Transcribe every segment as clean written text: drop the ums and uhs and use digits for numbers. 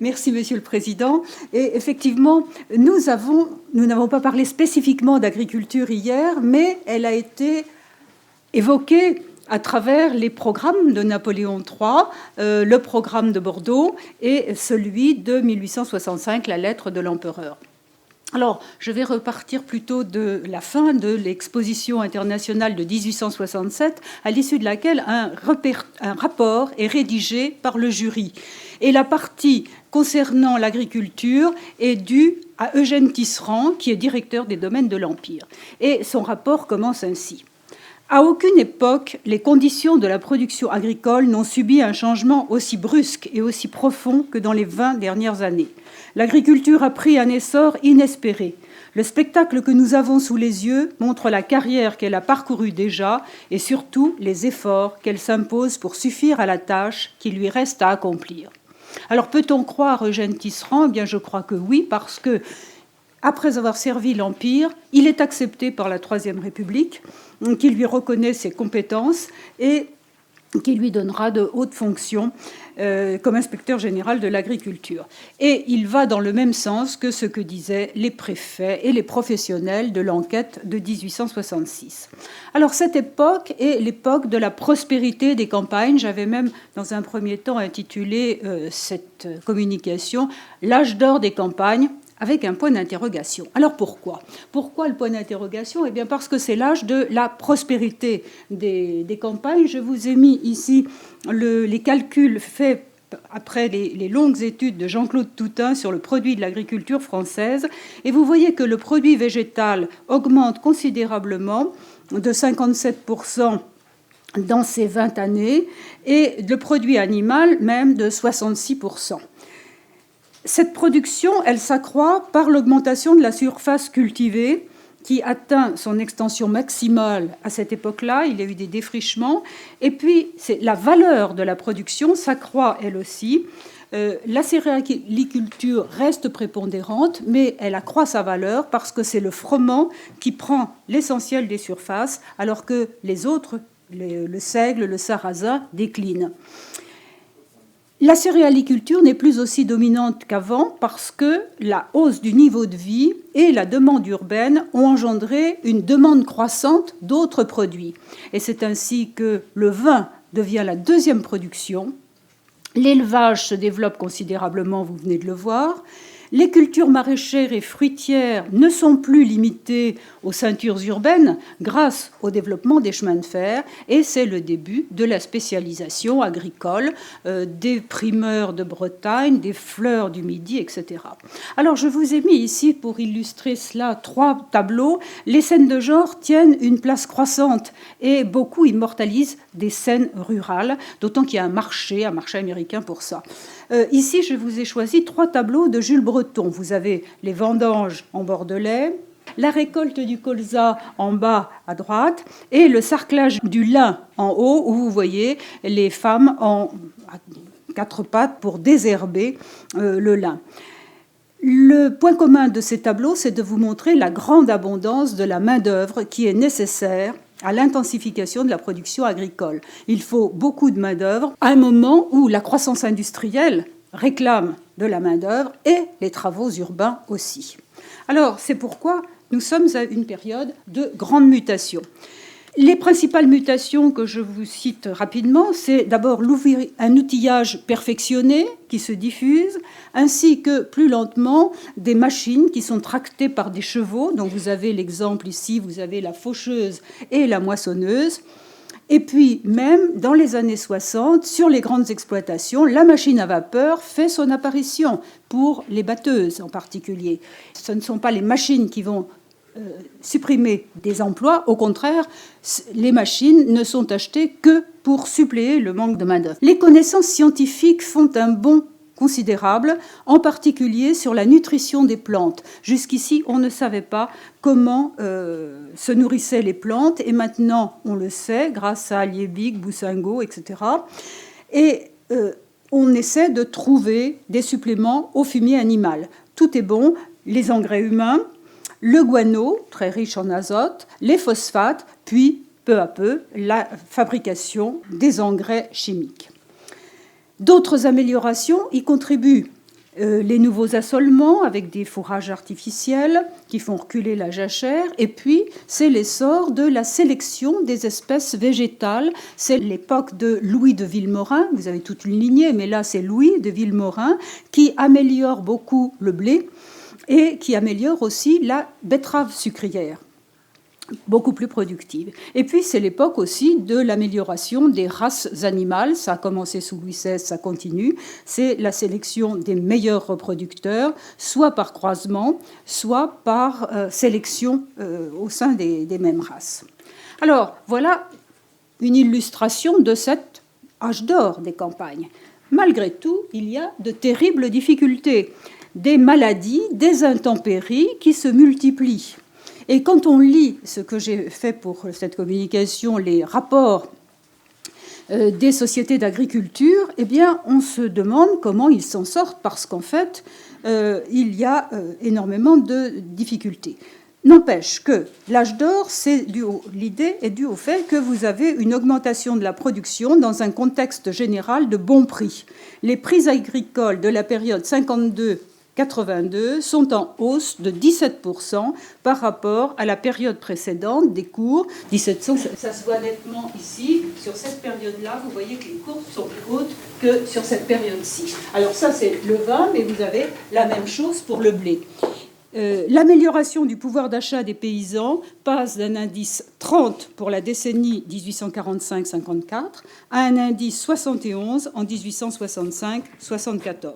Merci, Monsieur le Président. Et effectivement, nous n'avons pas parlé spécifiquement d'agriculture hier, mais elle a été évoquée à travers les programmes de Napoléon III, le programme de Bordeaux et celui de 1865, la lettre de l'empereur. Alors, je vais repartir plutôt de la fin de l'exposition internationale de 1867, à l'issue de laquelle un rapport est rédigé par le jury. Et la partie concernant l'agriculture est due à Eugène Tisserand, qui est directeur des domaines de l'Empire. Et son rapport commence ainsi. À aucune époque, les conditions de la production agricole n'ont subi un changement aussi brusque et aussi profond que dans les 20 dernières années. L'agriculture a pris un essor inespéré. Le spectacle que nous avons sous les yeux montre la carrière qu'elle a parcourue déjà et surtout les efforts qu'elle s'impose pour suffire à la tâche qui lui reste à accomplir. Alors peut-on croire Eugène Tisserand ? Eh bien, je crois que oui, parce que après avoir servi l'Empire, il est accepté par la Troisième République, qui lui reconnaît ses compétences et qui lui donnera de hautes fonctions comme inspecteur général de l'agriculture. Et il va dans le même sens que ce que disaient les préfets et les professionnels de l'enquête de 1866. Alors cette époque est l'époque de la prospérité des campagnes. J'avais même dans un premier temps intitulé cette communication « L'âge d'or des campagnes », avec un point d'interrogation. Alors pourquoi ? Pourquoi le point d'interrogation ? Eh bien parce que c'est l'âge de la prospérité des campagnes. Je vous ai mis ici les calculs faits après les longues études de Jean-Claude Toutain sur le produit de l'agriculture française. Et vous voyez que le produit végétal augmente considérablement de 57% dans ces 20 années et le produit animal même de 66%. Cette production, elle s'accroît par l'augmentation de la surface cultivée qui atteint son extension maximale à cette époque-là. Il y a eu des défrichements. Et puis, la valeur de la production s'accroît elle aussi. La céréaliculture reste prépondérante, mais elle accroît sa valeur parce que c'est le froment qui prend l'essentiel des surfaces, alors que les autres, le seigle, le sarrasin, déclinent. La céréaliculture n'est plus aussi dominante qu'avant parce que la hausse du niveau de vie et la demande urbaine ont engendré une demande croissante d'autres produits. Et c'est ainsi que le vin devient la deuxième production. L'élevage se développe considérablement, vous venez de le voir. Les cultures maraîchères et fruitières ne sont plus limitées aux ceintures urbaines grâce au développement des chemins de fer et c'est le début de la spécialisation agricole des primeurs de Bretagne, des fleurs du Midi, etc. Alors je vous ai mis ici pour illustrer cela 3 tableaux. Les scènes de genre tiennent une place croissante et beaucoup immortalisent des scènes rurales, d'autant qu'il y a un marché américain pour ça. Ici, je vous ai choisi 3 tableaux de Jules Breton. Vous avez les vendanges en Bordelais, la récolte du colza en bas à droite et le sarclage du lin en haut, où vous voyez les femmes à 4 pattes pour désherber le lin. Le point commun de ces tableaux, c'est de vous montrer la grande abondance de la main-d'œuvre qui est nécessaire à l'intensification de la production agricole. Il faut beaucoup de main-d'œuvre à un moment où la croissance industrielle réclame de la main-d'œuvre et les travaux urbains aussi. Alors, c'est pourquoi nous sommes à une période de grande mutation. Les principales mutations que je vous cite rapidement, c'est d'abord un outillage perfectionné qui se diffuse, ainsi que plus lentement des machines qui sont tractées par des chevaux. Donc vous avez l'exemple ici, vous avez la faucheuse et la moissonneuse. Et puis même dans les années 60, sur les grandes exploitations, la machine à vapeur fait son apparition pour les batteuses en particulier. Ce ne sont pas les machines qui vont supprimer des emplois. Au contraire, les machines ne sont achetées que pour suppléer le manque de main-d'œuvre. Les connaissances scientifiques font un bond considérable, en particulier sur la nutrition des plantes. Jusqu'ici, on ne savait pas comment se nourrissaient les plantes, et maintenant, on le sait, grâce à Liebig, Boussingault, etc. Et on essaie de trouver des suppléments au fumier animal. Tout est bon, les engrais humains, le guano, très riche en azote, les phosphates, puis, peu à peu, la fabrication des engrais chimiques. D'autres améliorations y contribuent. Les nouveaux assolements avec des fourrages artificiels qui font reculer la jachère, et puis c'est l'essor de la sélection des espèces végétales. C'est l'époque de Louis de Vilmorin, vous avez toute une lignée, mais là c'est Louis de Vilmorin qui améliore beaucoup le blé et qui améliore aussi la betterave sucrière, beaucoup plus productive. Et puis, c'est l'époque aussi de l'amélioration des races animales. Ça a commencé sous Louis XVI, ça continue. C'est la sélection des meilleurs reproducteurs, soit par croisement, soit par sélection au sein des mêmes races. Alors, voilà une illustration de cet âge d'or des campagnes. Malgré tout, il y a de terribles difficultés, des maladies, des intempéries qui se multiplient. Et quand on lit ce que j'ai fait pour cette communication, les rapports des sociétés d'agriculture, eh bien, on se demande comment ils s'en sortent, parce qu'en fait, il y a énormément de difficultés. N'empêche que l'âge d'or, l'idée est due au fait que vous avez une augmentation de la production dans un contexte général de bons prix. Les prix agricoles de la période 52-82 sont en hausse de 17% par rapport à la période précédente des cours. 1700, ça se voit nettement ici. Sur cette période-là, vous voyez que les courbes sont plus hautes que sur cette période-ci. Alors ça, c'est le vin, mais vous avez la même chose pour le blé. L'amélioration du pouvoir d'achat des paysans passe d'un indice 30 pour la décennie 1845-54 à un indice 71 en 1865-74.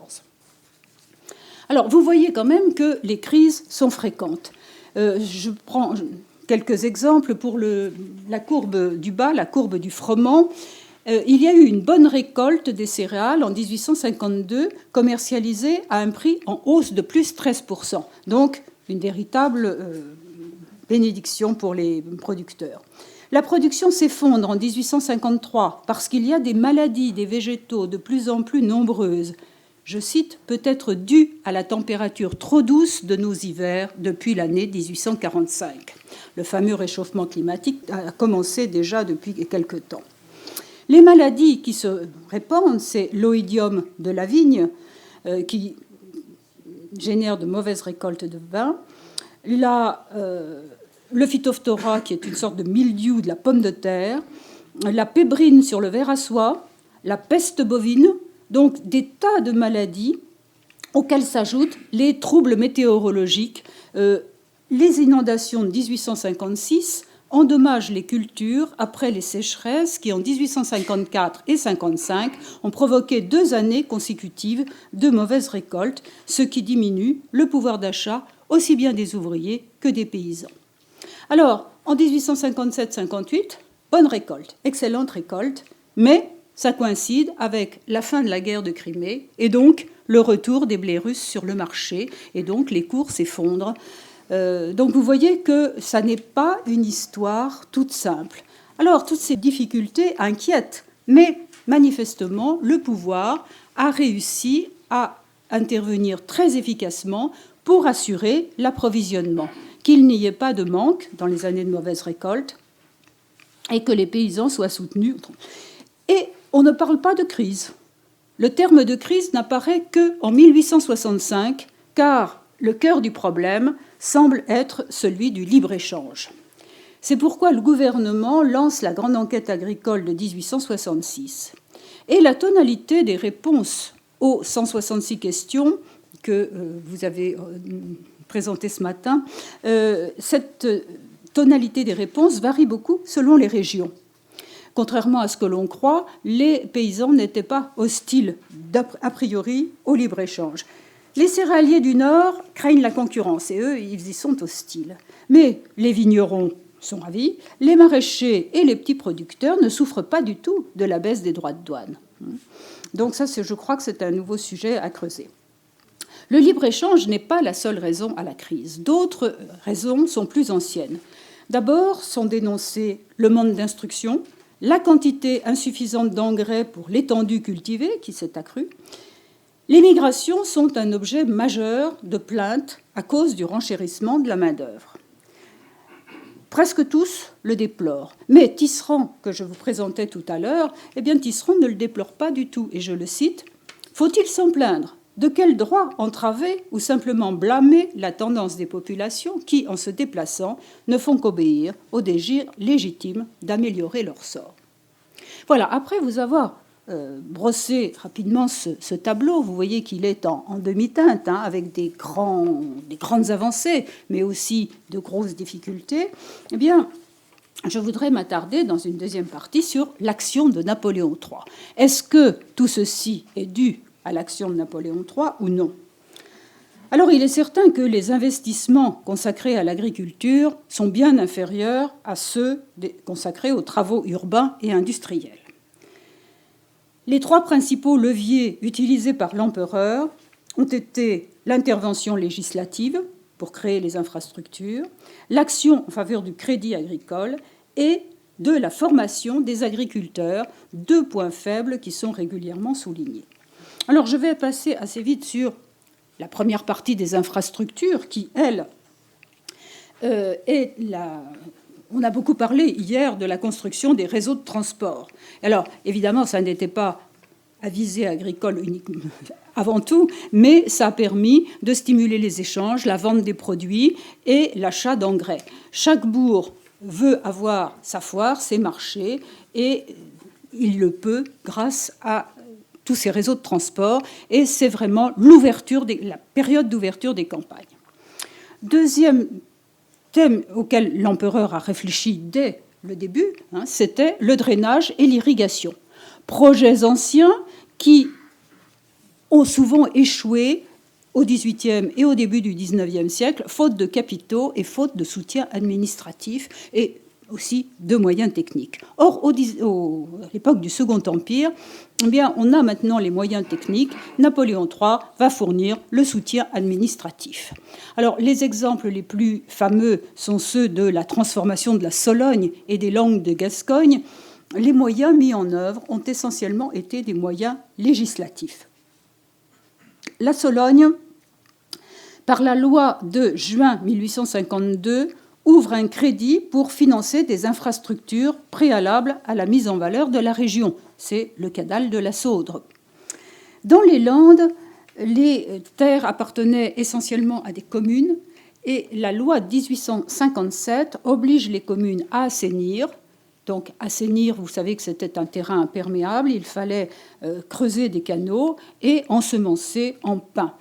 Alors, vous voyez quand même que les crises sont fréquentes. Je prends quelques exemples pour la courbe du bas, la courbe du froment. Il y a eu une bonne récolte des céréales en 1852, commercialisée à un prix en hausse de plus 13%. Donc, une véritable bénédiction pour les producteurs. La production s'effondre en 1853 parce qu'il y a des maladies des végétaux de plus en plus nombreuses. Je cite, peut-être dû à la température trop douce de nos hivers depuis l'année 1845. Le fameux réchauffement climatique a commencé déjà depuis quelque temps. Les maladies qui se répandent, c'est l'oïdium de la vigne, qui génère de mauvaises récoltes de vin, le phytophthora, qui est une sorte de mildiou de la pomme de terre, la pébrine sur le ver à soie, la peste bovine, donc des tas de maladies auxquelles s'ajoutent les troubles météorologiques. Les inondations de 1856 endommagent les cultures après les sécheresses qui, en 1854 et 1855, ont provoqué 2 années consécutives de mauvaises récoltes, ce qui diminue le pouvoir d'achat aussi bien des ouvriers que des paysans. Alors, en 1857-58, bonne récolte, excellente récolte, mais ça coïncide avec la fin de la guerre de Crimée et donc le retour des blés russes sur le marché, et donc les cours s'effondrent. Donc vous voyez que ça n'est pas une histoire toute simple. Alors toutes ces difficultés inquiètent, mais manifestement le pouvoir a réussi à intervenir très efficacement pour assurer l'approvisionnement, qu'il n'y ait pas de manque dans les années de mauvaise récolte et que les paysans soient soutenus. Et on ne parle pas de crise. Le terme de crise n'apparaît qu'en 1865, car le cœur du problème semble être celui du libre-échange. C'est pourquoi le gouvernement lance la grande enquête agricole de 1866. Et la tonalité des réponses aux 166 questions que vous avez présentées ce matin, cette tonalité des réponses varie beaucoup selon les régions. Contrairement à ce que l'on croit, les paysans n'étaient pas hostiles a priori au libre-échange. Les céréaliers du Nord craignent la concurrence et eux, ils y sont hostiles. Mais les vignerons sont ravis, les maraîchers et les petits producteurs ne souffrent pas du tout de la baisse des droits de douane. Donc ça, je crois que c'est un nouveau sujet à creuser. Le libre-échange n'est pas la seule raison à la crise. D'autres raisons sont plus anciennes. D'abord sont dénoncées le manque d'instruction, la quantité insuffisante d'engrais pour l'étendue cultivée qui s'est accrue. Les migrations sont un objet majeur de plainte à cause du renchérissement de la main-d'œuvre. Presque tous le déplorent. Mais Tisserand, que je vous présentais tout à l'heure, eh bien Tisserand ne le déplore pas du tout. Et je le cite, « Faut-il s'en plaindre ? De quel droit entraver ou simplement blâmer la tendance des populations qui, en se déplaçant, ne font qu'obéir au désir légitime d'améliorer leur sort? Voilà, après vous avoir brossé rapidement ce tableau, vous voyez qu'il est en demi-teinte, hein, avec des grandes avancées, mais aussi de grosses difficultés. Eh bien, je voudrais m'attarder dans une deuxième partie sur l'action de Napoléon III. Est-ce que tout ceci est dû à l'action de Napoléon III ou non? Alors, il est certain que les investissements consacrés à l'agriculture sont bien inférieurs à ceux consacrés aux travaux urbains et industriels. Les trois principaux leviers utilisés par l'empereur ont été l'intervention législative pour créer les infrastructures, l'action en faveur du crédit agricole et de la formation des agriculteurs, deux points faibles qui sont régulièrement soulignés. Alors, je vais passer assez vite sur la première partie des infrastructures qui, elle, est la... On a beaucoup parlé hier de la construction des réseaux de transport. Alors, évidemment, ça n'était pas à visée agricole uniquement avant tout, mais ça a permis de stimuler les échanges, la vente des produits et l'achat d'engrais. Chaque bourg veut avoir sa foire, ses marchés, et il le peut grâce à tous ces réseaux de transport, et c'est vraiment la période d'ouverture des campagnes. Deuxième thème auquel l'empereur a réfléchi dès le début, hein, c'était le drainage et l'irrigation. Projets anciens qui ont souvent échoué au XVIIIe et au début du XIXe siècle, faute de capitaux et faute de soutien administratif et aussi de moyens techniques. Or, à l'époque du Second Empire, eh bien, on a maintenant les moyens techniques. Napoléon III va fournir le soutien administratif. Alors, les exemples les plus fameux sont ceux de la transformation de la Sologne et des Landes de Gascogne. Les moyens mis en œuvre ont essentiellement été des moyens législatifs. La Sologne, par la loi de juin 1852, ouvre un crédit pour financer des infrastructures préalables à la mise en valeur de la région. C'est le canal de la Saudre. Dans les Landes, les terres appartenaient essentiellement à des communes et la loi de 1857 oblige les communes à assainir. Donc, assainir, vous savez que c'était un terrain imperméable, il fallait creuser des canaux et ensemencer en pin.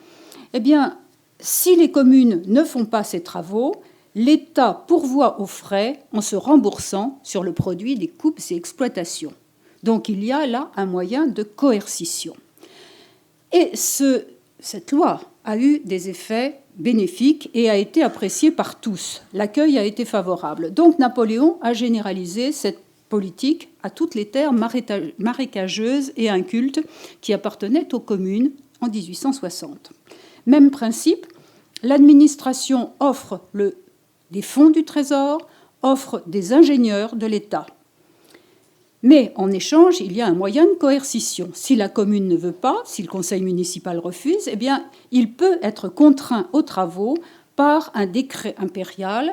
Eh bien, si les communes ne font pas ces travaux, l'État pourvoit aux frais en se remboursant sur le produit des coupes et exploitations. Donc il y a là un moyen de coercition. Et cette loi a eu des effets bénéfiques et a été appréciée par tous. L'accueil a été favorable. Donc Napoléon a généralisé cette politique à toutes les terres marécageuses et incultes qui appartenaient aux communes en 1860. Même principe, l'administration offre des fonds du Trésor, offre des ingénieurs de l'État. Mais en échange, il y a un moyen de coercition. Si la commune ne veut pas, si le conseil municipal refuse, eh bien, il peut être contraint aux travaux par un décret impérial.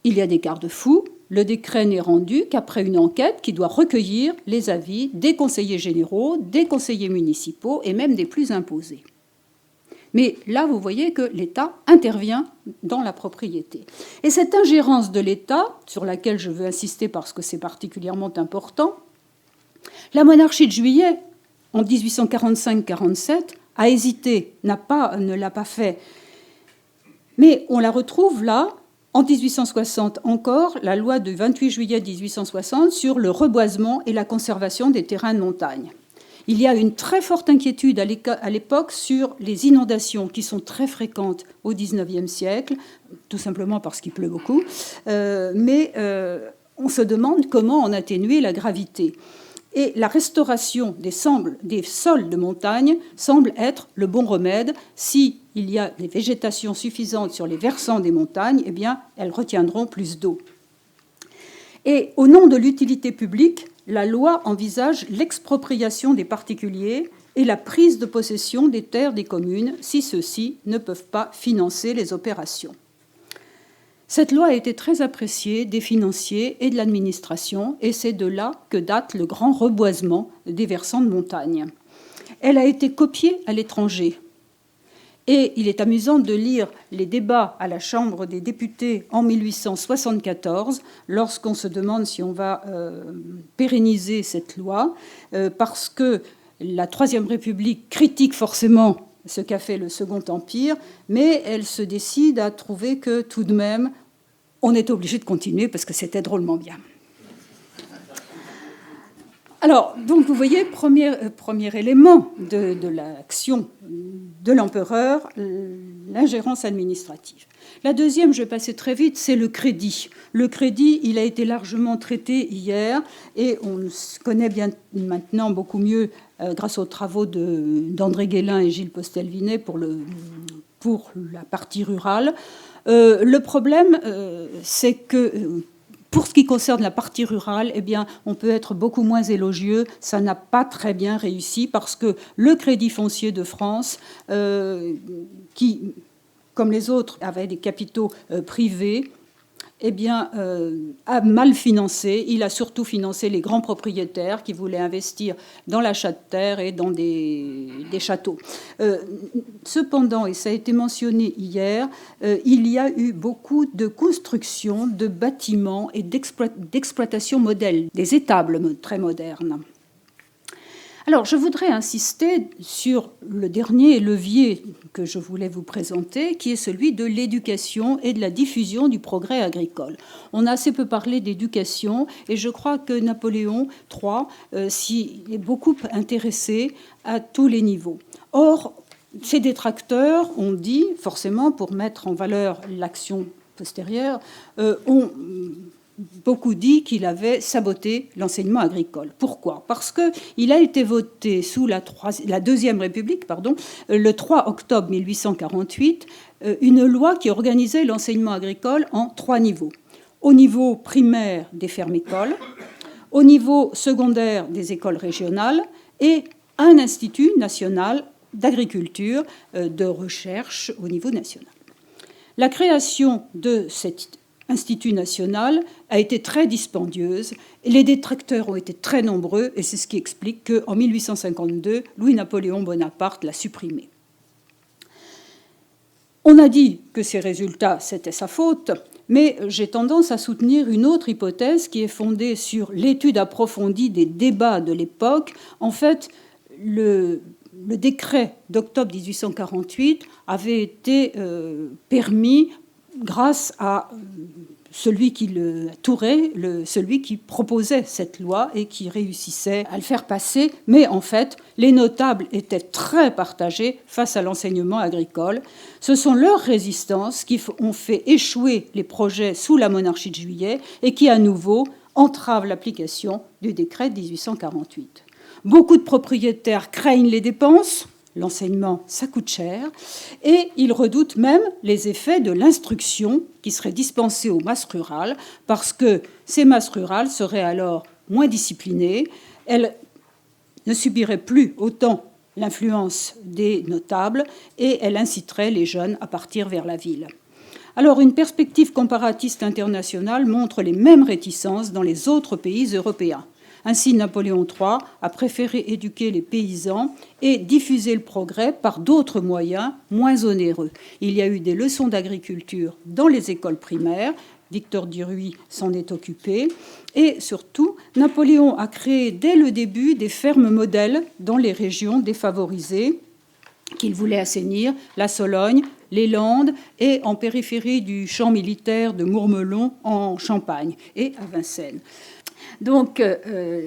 Il y a des garde-fous. Le décret n'est rendu qu'après une enquête qui doit recueillir les avis des conseillers généraux, des conseillers municipaux et même des plus imposés. Mais là, vous voyez que l'État intervient dans la propriété. Et cette ingérence de l'État, sur laquelle je veux insister parce que c'est particulièrement important, la monarchie de Juillet, en 1845-47, a hésité, ne l'a pas fait. Mais on la retrouve là, en 1860 encore, la loi du 28 juillet 1860 sur le reboisement et la conservation des terrains de montagne. Il y a une très forte inquiétude à l'époque sur les inondations qui sont très fréquentes au XIXe siècle, tout simplement parce qu'il pleut beaucoup, mais on se demande comment en atténuer la gravité. Et la restauration des sols de montagne semble être le bon remède. S'il y a des végétations suffisantes sur les versants des montagnes, eh bien, elles retiendront plus d'eau. Et au nom de l'utilité publique, la loi envisage l'expropriation des particuliers et la prise de possession des terres des communes si ceux-ci ne peuvent pas financer les opérations. Cette loi a été très appréciée des financiers et de l'administration et c'est de là que date le grand reboisement des versants de montagne. elle a été copiée à l'étranger. Et il est amusant de lire les débats à la Chambre des députés en 1874, lorsqu'on se demande si on va pérenniser cette loi, parce que la Troisième République critique forcément ce qu'a fait le Second Empire, mais elle se décide à trouver que tout de même, on est obligé de continuer parce que c'était drôlement bien. Alors, donc vous voyez, premier élément de l'action de l'empereur, l'ingérence administrative. La deuxième, je vais passer très vite, c'est le crédit. Le crédit, il a été largement traité hier et on connaît bien maintenant beaucoup mieux grâce aux travaux d'André Guélin et Gilles Postel-Vinet pour la partie rurale. Le problème, c'est que pour ce qui concerne la partie rurale, eh bien, on peut être beaucoup moins élogieux. Ça n'a pas très bien réussi parce que le Crédit foncier de France, qui, comme les autres, avait des capitaux privés, eh bien, a mal financé. Il a surtout financé les grands propriétaires qui voulaient investir dans l'achat de terre et dans des châteaux. Cependant, et ça a été mentionné hier, il y a eu beaucoup de constructions de bâtiments et d'exploitation modèles, des étables très modernes. Alors, je voudrais insister sur le dernier levier que je voulais vous présenter, qui est celui de l'éducation et de la diffusion du progrès agricole. On a assez peu parlé d'éducation, et je crois que Napoléon III s'y est beaucoup intéressé à tous les niveaux. Or, ses détracteurs ont dit, forcément, pour mettre en valeur l'action postérieure, ont beaucoup dit qu'il avait saboté l'enseignement agricole. Pourquoi ? Parce qu'il a été voté sous la Deuxième République, le 3 octobre 1848, une loi qui organisait l'enseignement agricole en 3 niveaux. Au niveau primaire des fermes-écoles, au niveau secondaire des écoles régionales et un institut national d'agriculture, de recherche au niveau national. La création de cet Institut national a été très dispendieuse et les détracteurs ont été très nombreux et c'est ce qui explique qu'en 1852, Louis-Napoléon Bonaparte l'a supprimé. On a dit que ces résultats, c'était sa faute, mais j'ai tendance à soutenir une autre hypothèse qui est fondée sur l'étude approfondie des débats de l'époque. En fait, le décret d'octobre 1848 avait été permis grâce à celui qui le tourait, celui qui proposait cette loi et qui réussissait à le faire passer. Mais en fait, les notables étaient très partagés face à l'enseignement agricole. Ce sont leurs résistances qui ont fait échouer les projets sous la monarchie de Juillet et qui, à nouveau, entravent l'application du décret de 1848. Beaucoup de propriétaires craignent les dépenses. L'enseignement, ça coûte cher, et ils redoutent même les effets de l'instruction qui serait dispensée aux masses rurales, parce que ces masses rurales seraient alors moins disciplinées, elles ne subiraient plus autant l'influence des notables, et elles inciteraient les jeunes à partir vers la ville. Alors, une perspective comparatiste internationale montre les mêmes réticences dans les autres pays européens. Ainsi, Napoléon III a préféré éduquer les paysans et diffuser le progrès par d'autres moyens moins onéreux. Il y a eu des leçons d'agriculture dans les écoles primaires. Victor Duruy s'en est occupé. Et surtout, Napoléon a créé dès le début des fermes modèles dans les régions défavorisées qu'il voulait assainir, la Sologne, les Landes et en périphérie du champ militaire de Mourmelon en Champagne et à Vincennes. Donc,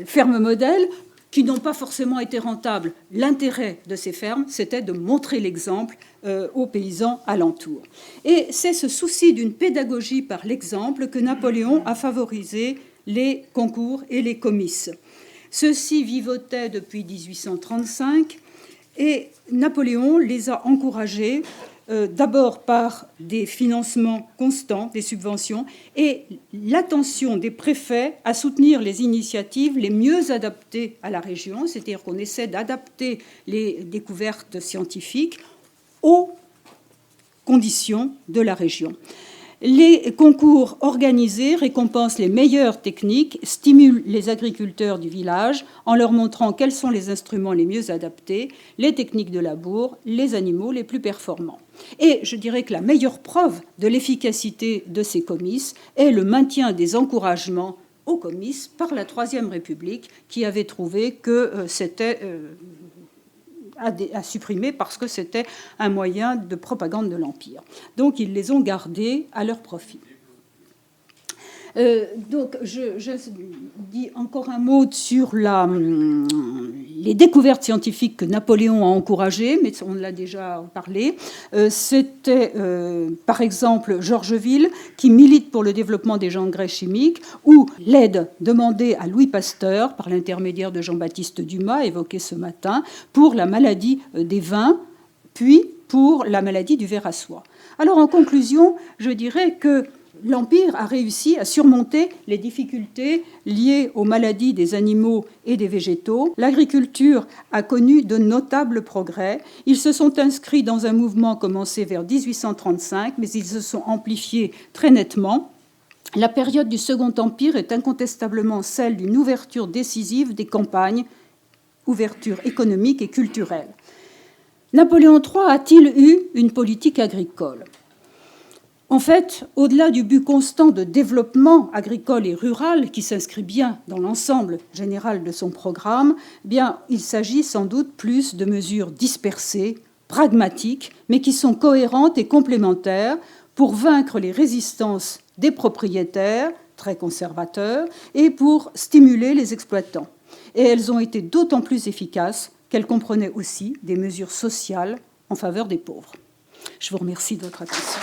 fermes modèles qui n'ont pas forcément été rentables. L'intérêt de ces fermes, c'était de montrer l'exemple aux paysans alentours. Et c'est ce souci d'une pédagogie par l'exemple que Napoléon a favorisé les concours et les comices. Ceux-ci vivotaient depuis 1835 et Napoléon les a encouragés d'abord par des financements constants, des subventions, et l'attention des préfets à soutenir les initiatives les mieux adaptées à la région, c'est-à-dire qu'on essaie d'adapter les découvertes scientifiques aux conditions de la région. Les concours organisés récompensent les meilleures techniques, stimulent les agriculteurs du village en leur montrant quels sont les instruments les mieux adaptés, les techniques de labour, les animaux les plus performants. Et je dirais que la meilleure preuve de l'efficacité de ces comices est le maintien des encouragements aux comices par la Troisième République, qui avait trouvé que c'était à supprimer parce que c'était un moyen de propagande de l'Empire. Donc ils les ont gardés à leur profit. Donc je dis encore un mot sur les découvertes scientifiques que Napoléon a encouragées, mais on l'a déjà parlé. C'était par exemple Georgeville qui milite pour le développement des engrais chimiques, ou l'aide demandée à Louis Pasteur par l'intermédiaire de Jean-Baptiste Dumas, évoqué ce matin, pour la maladie des vins, puis pour la maladie du ver à soie. Alors en conclusion, je dirais que l'Empire a réussi à surmonter les difficultés liées aux maladies des animaux et des végétaux. L'agriculture a connu de notables progrès. Ils se sont inscrits dans un mouvement commencé vers 1835, mais ils se sont amplifiés très nettement. La période du Second Empire est incontestablement celle d'une ouverture décisive des campagnes, ouverture économique et culturelle. Napoléon III a-t-il eu une politique agricole ? En fait, au-delà du but constant de développement agricole et rural, qui s'inscrit bien dans l'ensemble général de son programme, il s'agit sans doute plus de mesures dispersées, pragmatiques, mais qui sont cohérentes et complémentaires pour vaincre les résistances des propriétaires, très conservateurs, et pour stimuler les exploitants. Et elles ont été d'autant plus efficaces qu'elles comprenaient aussi des mesures sociales en faveur des pauvres. Je vous remercie de votre attention.